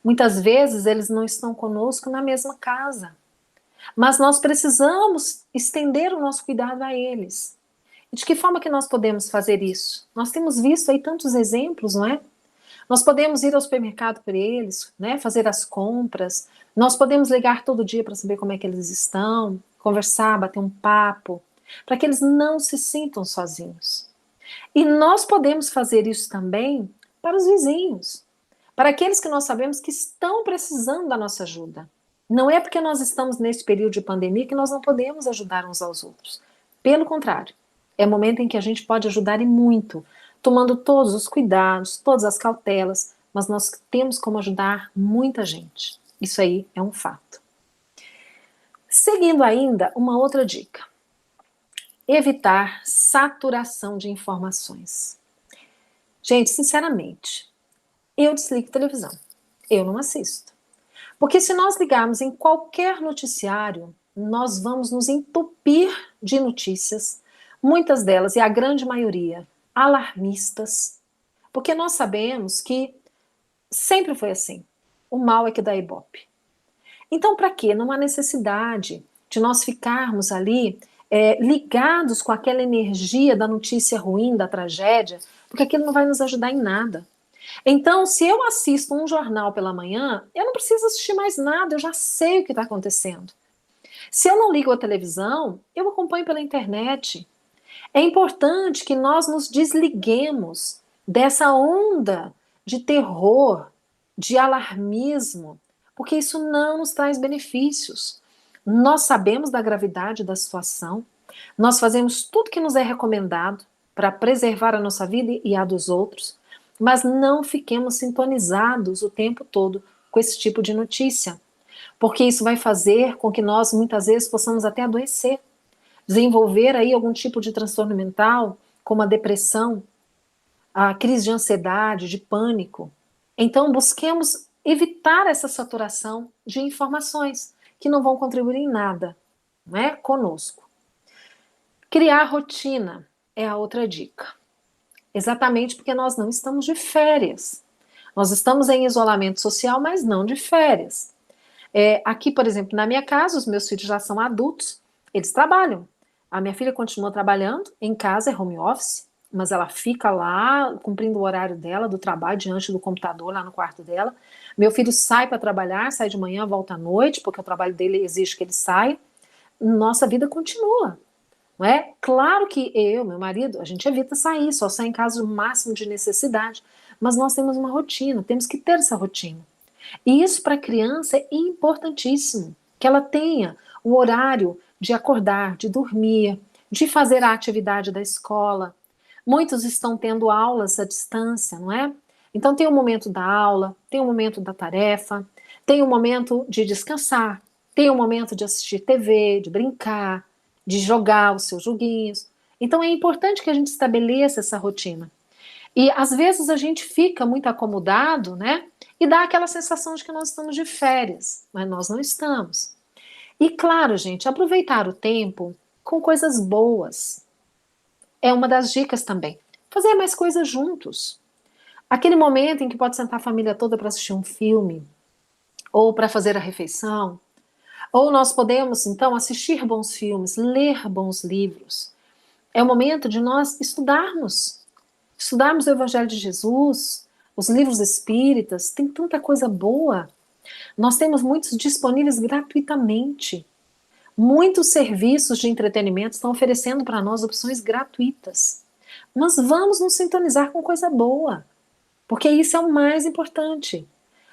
S1: Muitas vezes eles não estão conosco na mesma casa, mas nós precisamos estender o nosso cuidado a eles. E de que forma que nós podemos fazer isso? Nós temos visto aí tantos exemplos, não é? Nós podemos ir ao supermercado por eles, né, fazer as compras, nós podemos ligar todo dia para saber como é que eles estão, conversar, bater um papo, para que eles não se sintam sozinhos. E nós podemos fazer isso também para os vizinhos, para aqueles que nós sabemos que estão precisando da nossa ajuda. Não é porque nós estamos nesse período de pandemia que nós não podemos ajudar uns aos outros. Pelo contrário, é o momento em que a gente pode ajudar e muito, tomando todos os cuidados, todas as cautelas, mas nós temos como ajudar muita gente. Isso aí é um fato. Seguindo ainda, uma outra dica. Evitar saturação de informações. Gente, sinceramente, eu desligo a televisão. Eu não assisto. Porque se nós ligarmos em qualquer noticiário, nós vamos nos entupir de notícias, muitas delas, e a grande maioria, alarmistas, porque nós sabemos que sempre foi assim. O mal é que dá ibope. Então, para quê? Não há necessidade de nós ficarmos ali ligados com aquela energia da notícia ruim, da tragédia, porque aquilo não vai nos ajudar em nada. Então, se eu assisto um jornal pela manhã, eu não preciso assistir mais nada, eu já sei o que está acontecendo. Se eu não ligo a televisão, eu acompanho pela internet. É importante que nós nos desliguemos dessa onda de terror, de alarmismo, porque isso não nos traz benefícios. Nós sabemos da gravidade da situação, nós fazemos tudo que nos é recomendado para preservar a nossa vida e a dos outros, mas não fiquemos sintonizados o tempo todo com esse tipo de notícia, porque isso vai fazer com que nós muitas vezes possamos até adoecer, desenvolver aí algum tipo de transtorno mental, como a depressão, a crise de ansiedade, de pânico. Então busquemos evitar essa saturação de informações que não vão contribuir em nada, não é, conosco. Criar rotina é a outra dica. Exatamente porque nós não estamos de férias. Nós estamos em isolamento social, mas não de férias. Aqui, por exemplo, na minha casa, os meus filhos já são adultos, eles trabalham. A minha filha continua trabalhando, em casa é home office, mas ela fica lá cumprindo o horário dela, do trabalho, diante do computador, lá no quarto dela. Meu filho sai para trabalhar, sai de manhã, volta à noite, porque o trabalho dele exige que ele saia. Nossa vida continua. Não é? Claro que eu, meu marido, a gente evita sair, só sai em casa o máximo de necessidade, mas nós temos uma rotina, temos que ter essa rotina. E isso para a criança é importantíssimo, que ela tenha o horário de acordar, de dormir, de fazer a atividade da escola. Muitos estão tendo aulas à distância, não é? Então tem o momento da aula, tem o momento da tarefa, tem o momento de descansar, tem o momento de assistir TV, de brincar, de jogar os seus joguinhos. Então é importante que a gente estabeleça essa rotina. E às vezes a gente fica muito acomodado, né? E dá aquela sensação de que nós estamos de férias, mas nós não estamos. E claro, gente, aproveitar o tempo com coisas boas é uma das dicas também. Fazer mais coisas juntos. Aquele momento em que pode sentar a família toda para assistir um filme, ou para fazer a refeição, ou nós podemos, então, assistir bons filmes, ler bons livros. É o momento de nós estudarmos o Evangelho de Jesus, os livros espíritas, tem tanta coisa boa. Nós temos muitos disponíveis gratuitamente. Muitos serviços de entretenimento estão oferecendo para nós opções gratuitas. Mas vamos nos sintonizar com coisa boa, porque isso é o mais importante.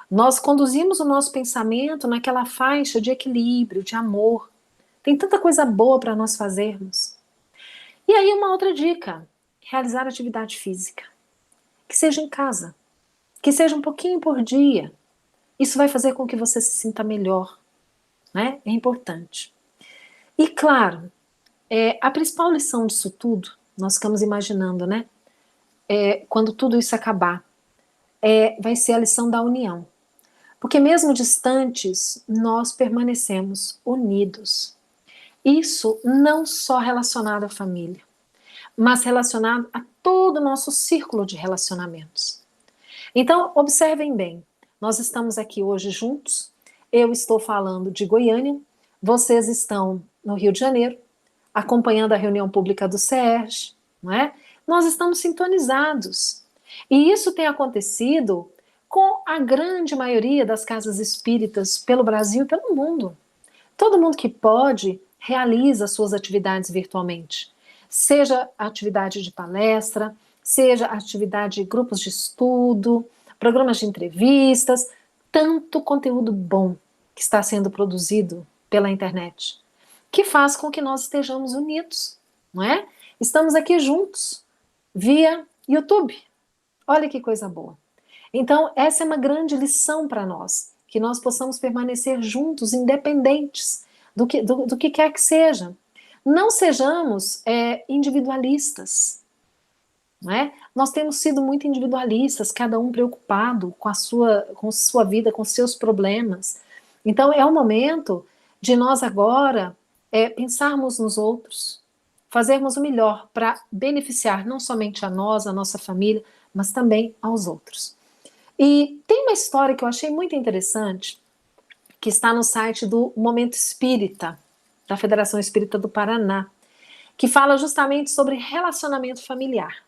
S1: Nós conduzimos o nosso pensamento naquela faixa de equilíbrio, de amor. Tem tanta coisa boa para nós fazermos. E aí uma outra dica, realizar atividade física. Que seja em casa, que seja um pouquinho por dia. Isso vai fazer com que você se sinta melhor, né? É importante. E claro, a principal lição disso tudo, nós ficamos imaginando, né? Quando tudo isso acabar, vai ser a lição da união. Porque mesmo distantes, nós permanecemos unidos. Isso não só relacionado à família, mas relacionado a todo o nosso círculo de relacionamentos. Então, observem bem, nós estamos aqui hoje juntos, eu estou falando de Goiânia, vocês estão no Rio de Janeiro, acompanhando a reunião pública do SERJ, não é? Nós estamos sintonizados. E isso tem acontecido com a grande maioria das casas espíritas pelo Brasil e pelo mundo. Todo mundo que pode realiza suas atividades virtualmente. Seja atividade de palestra, seja atividade de grupos de estudo, programas de entrevistas, tanto conteúdo bom que está sendo produzido pela internet, que faz com que nós estejamos unidos, não é? Estamos aqui juntos, via YouTube. Olha que coisa boa. Então, essa é uma grande lição para nós, que nós possamos permanecer juntos, independentes do que quer que seja. Não sejamos individualistas. Não é? Nós temos sido muito individualistas, cada um preocupado com a sua vida, com seus problemas. Então, é o momento de nós agora pensarmos nos outros, fazermos o melhor para beneficiar não somente a nós, a nossa família, mas também aos outros. E tem uma história que eu achei muito interessante, que está no site do Momento Espírita, da Federação Espírita do Paraná, que fala justamente sobre relacionamento familiar.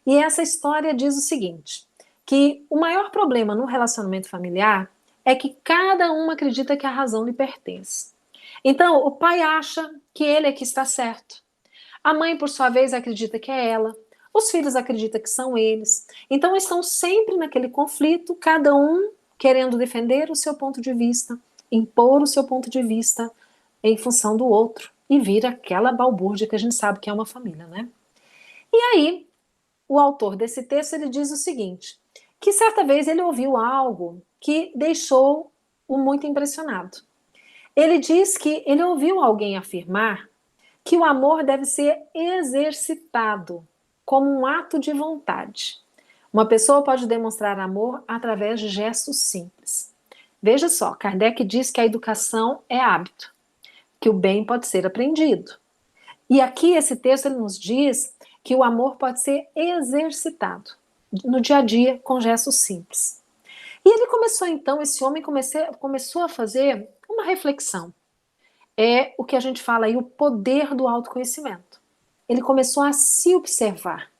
S1: E essa história diz o seguinte, que o maior problema no relacionamento familiar é que cada um acredita que a razão lhe pertence. Então, o pai acha que ele é que está certo. A mãe, por sua vez, acredita que é ela. Os filhos acreditam que são eles. Então, estão sempre naquele conflito, cada um querendo defender o seu ponto de vista, impor o seu ponto de vista em função do outro. E vira aquela balbúrdia que a gente sabe que é uma família, né? E aí, o autor desse texto, ele diz o seguinte, que certa vez ele ouviu algo que deixou-o muito impressionado. Ele diz que ele ouviu alguém afirmar que o amor deve ser exercitado como um ato de vontade. Uma pessoa pode demonstrar amor através de gestos simples. Veja só, Kardec diz que a educação é hábito, que o bem pode ser aprendido. E aqui esse texto ele nos diz que o amor pode ser exercitado no dia a dia com gestos simples. E ele começou então, esse homem começou a fazer uma reflexão. É o que a gente fala aí, o poder do autoconhecimento. Ele começou a se observar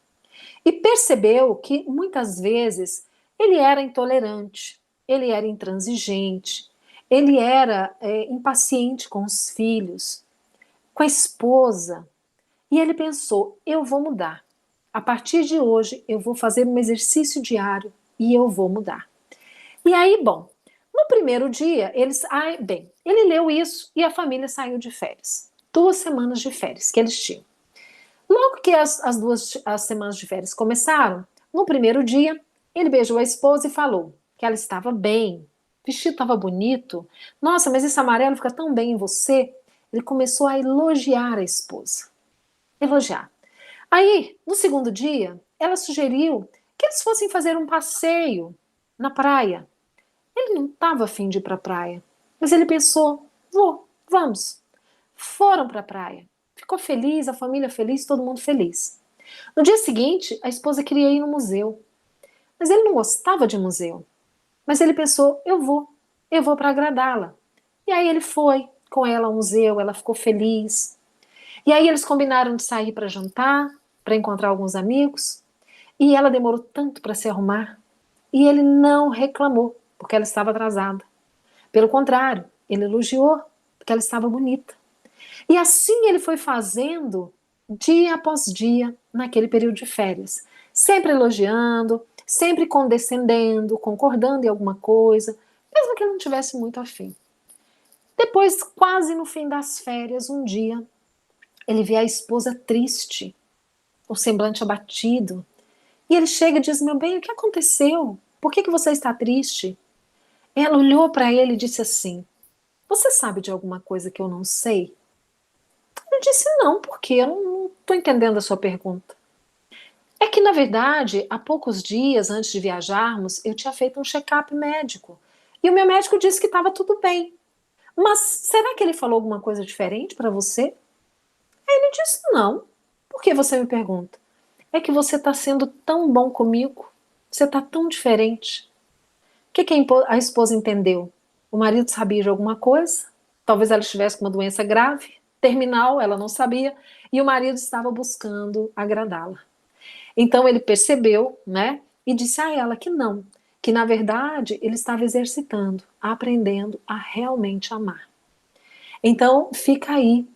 S1: e percebeu que muitas vezes ele era intolerante, ele era intransigente, ele era impaciente com os filhos, com a esposa. E ele pensou, eu vou mudar. A partir de hoje eu vou fazer um exercício diário e eu vou mudar. E aí, bom, no primeiro dia, ele leu isso e a família saiu de férias. 2 semanas de férias que eles tinham. Logo que as semanas de férias começaram, no primeiro dia, ele beijou a esposa e falou que ela estava bem, o vestido estava bonito. Nossa, mas esse amarelo fica tão bem em você. Ele começou a elogiar a esposa. Elogiar. Aí, no segundo dia, ela sugeriu que eles fossem fazer um passeio na praia. Ele não estava afim de ir para a praia, mas ele pensou, vamos. Foram para a praia. Ficou feliz, a família feliz, todo mundo feliz. No dia seguinte, a esposa queria ir no museu, mas ele não gostava de museu. Mas ele pensou, eu vou para agradá-la. E aí ele foi com ela ao museu, ela ficou feliz. E aí eles combinaram de sair para jantar, para encontrar alguns amigos, e ela demorou tanto para se arrumar, e ele não reclamou, porque ela estava atrasada. Pelo contrário, ele elogiou, porque ela estava bonita. E assim ele foi fazendo dia após dia naquele período de férias, sempre elogiando, sempre condescendendo, concordando em alguma coisa, mesmo que ele não tivesse muito afim. Depois, quase no fim das férias, um dia, ele vê a esposa triste, o semblante abatido. E ele chega e diz, meu bem, o que aconteceu? Por que você está triste? Ela olhou para ele e disse assim, você sabe de alguma coisa que eu não sei? Ele disse, não, porque eu não estou entendendo a sua pergunta. É que, na verdade, há poucos dias antes de viajarmos, eu tinha feito um check-up médico. E o meu médico disse que estava tudo bem. Mas será que ele falou alguma coisa diferente para você? Ele disse não. Por que você me pergunta? É que você está sendo tão bom comigo. Você está tão diferente. O que a esposa entendeu? O marido sabia de alguma coisa? Talvez ela estivesse com uma doença grave, terminal, ela não sabia. E o marido estava buscando agradá-la. Então ele percebeu, né? E disse a ela que não. Que na verdade ele estava exercitando, aprendendo a realmente amar. Então, fica aí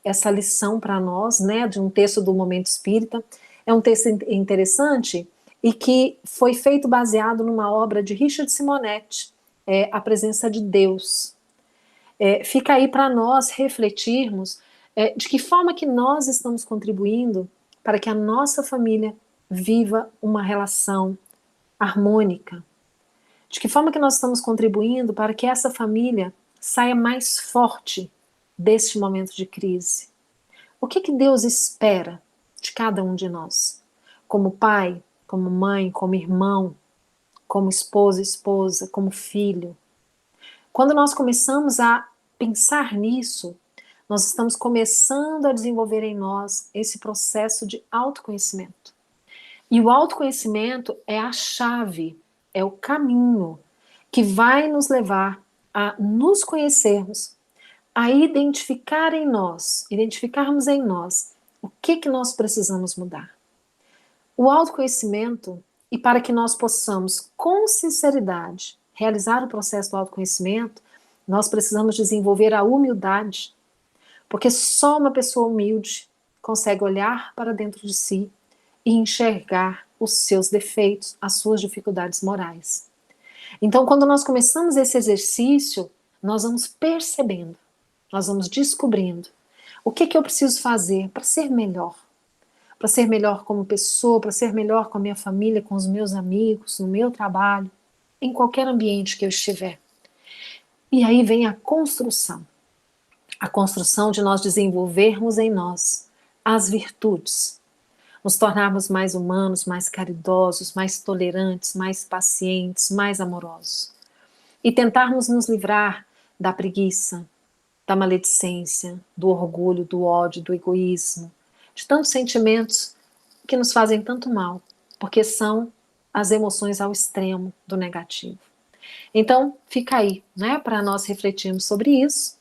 S1: essa lição para nós, né, de um texto do Momento Espírita. É um texto interessante e que foi feito baseado numa obra de Richard Simonetti, A Presença de Deus. Fica aí para nós refletirmos de que forma que nós estamos contribuindo para que a nossa família viva uma relação harmônica. De que forma que nós estamos contribuindo para que essa família saia mais forte deste momento de crise? O que Deus espera de cada um de nós? Como pai, como mãe, como irmão, como esposa, como filho. Quando nós começamos a pensar nisso, nós estamos começando a desenvolver em nós esse processo de autoconhecimento. E o autoconhecimento é a chave, é o caminho que vai nos levar a nos conhecermos, a identificarmos em nós o que nós precisamos mudar. O autoconhecimento, e para que nós possamos, com sinceridade, realizar o processo do autoconhecimento, nós precisamos desenvolver a humildade, porque só uma pessoa humilde consegue olhar para dentro de si e enxergar os seus defeitos, as suas dificuldades morais. Então, quando nós começamos esse exercício, nós vamos percebendo, nós vamos descobrindo o que eu preciso fazer para ser melhor. Para ser melhor como pessoa, para ser melhor com a minha família, com os meus amigos, no meu trabalho, em qualquer ambiente que eu estiver. E aí vem a construção de nós desenvolvermos em nós as virtudes, nos tornarmos mais humanos, mais caridosos, mais tolerantes, mais pacientes, mais amorosos. E tentarmos nos livrar da preguiça, da maledicência, do orgulho, do ódio, do egoísmo, de tantos sentimentos que nos fazem tanto mal, porque são as emoções ao extremo do negativo. Então, fica aí, né, para nós refletirmos sobre isso.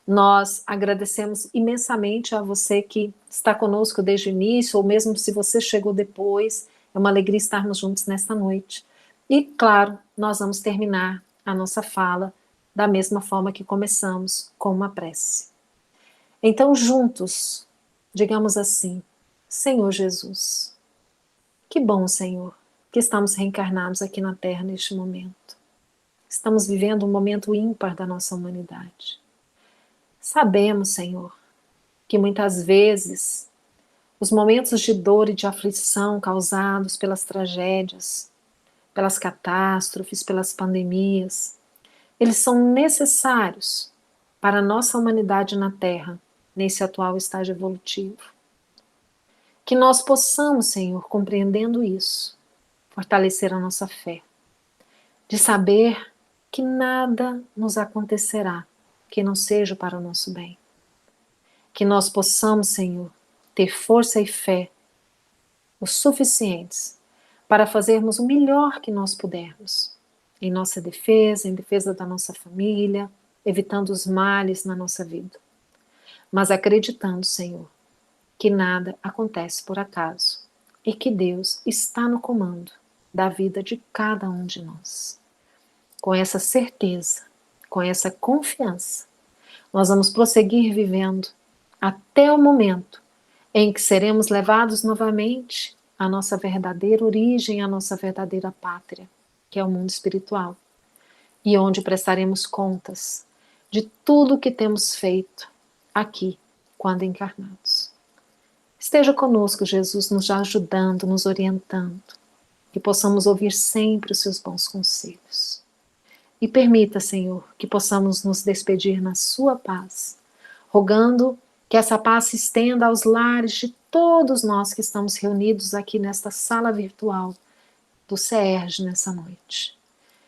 S1: Nós agradecemos imensamente a você que está conosco desde o início, ou mesmo se você chegou depois. É uma alegria estarmos juntos nesta noite. E, claro, nós vamos terminar a nossa fala da mesma forma que começamos, com uma prece. Então, juntos, digamos assim: Senhor Jesus, que bom, Senhor, que estamos reencarnados aqui na Terra neste momento. Estamos vivendo um momento ímpar da nossa humanidade. Sabemos, Senhor, que muitas vezes os momentos de dor e de aflição causados pelas tragédias, pelas catástrofes, pelas pandemias, eles são necessários para a nossa humanidade na Terra, nesse atual estágio evolutivo. Que nós possamos, Senhor, compreendendo isso, fortalecer a nossa fé, de saber que nada nos acontecerá que não seja para o nosso bem. Que nós possamos, Senhor, ter força e fé o suficientes para fazermos o melhor que nós pudermos, em nossa defesa, em defesa da nossa família, evitando os males na nossa vida. Mas acreditando, Senhor, que nada acontece por acaso e que Deus está no comando da vida de cada um de nós. Com essa certeza, com essa confiança, nós vamos prosseguir vivendo até o momento em que seremos levados novamente à nossa verdadeira origem, à nossa verdadeira pátria, que é o mundo espiritual, e onde prestaremos contas de tudo o que temos feito aqui, quando encarnados. Esteja conosco, Jesus, nos ajudando, nos orientando, que possamos ouvir sempre os seus bons conselhos. E permita, Senhor, que possamos nos despedir na sua paz, rogando que essa paz se estenda aos lares de todos nós que estamos reunidos aqui nesta sala virtual do CERJ nessa noite.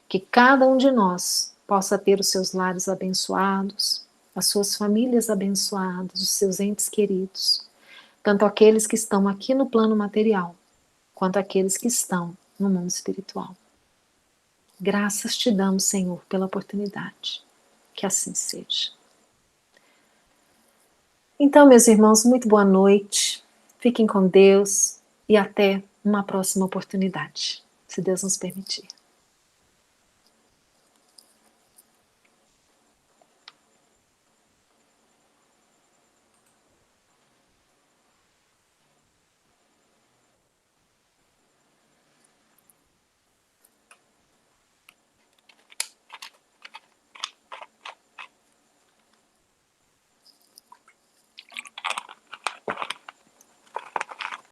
S1: Que cada um de nós possa ter os seus lares abençoados, as suas famílias abençoadas, os seus entes queridos, tanto aqueles que estão aqui no plano material, quanto aqueles que estão no mundo espiritual. Graças te damos, Senhor, pela oportunidade. Que assim seja. Então, meus irmãos, muito boa noite. Fiquem com Deus e até uma próxima oportunidade, se Deus nos permitir.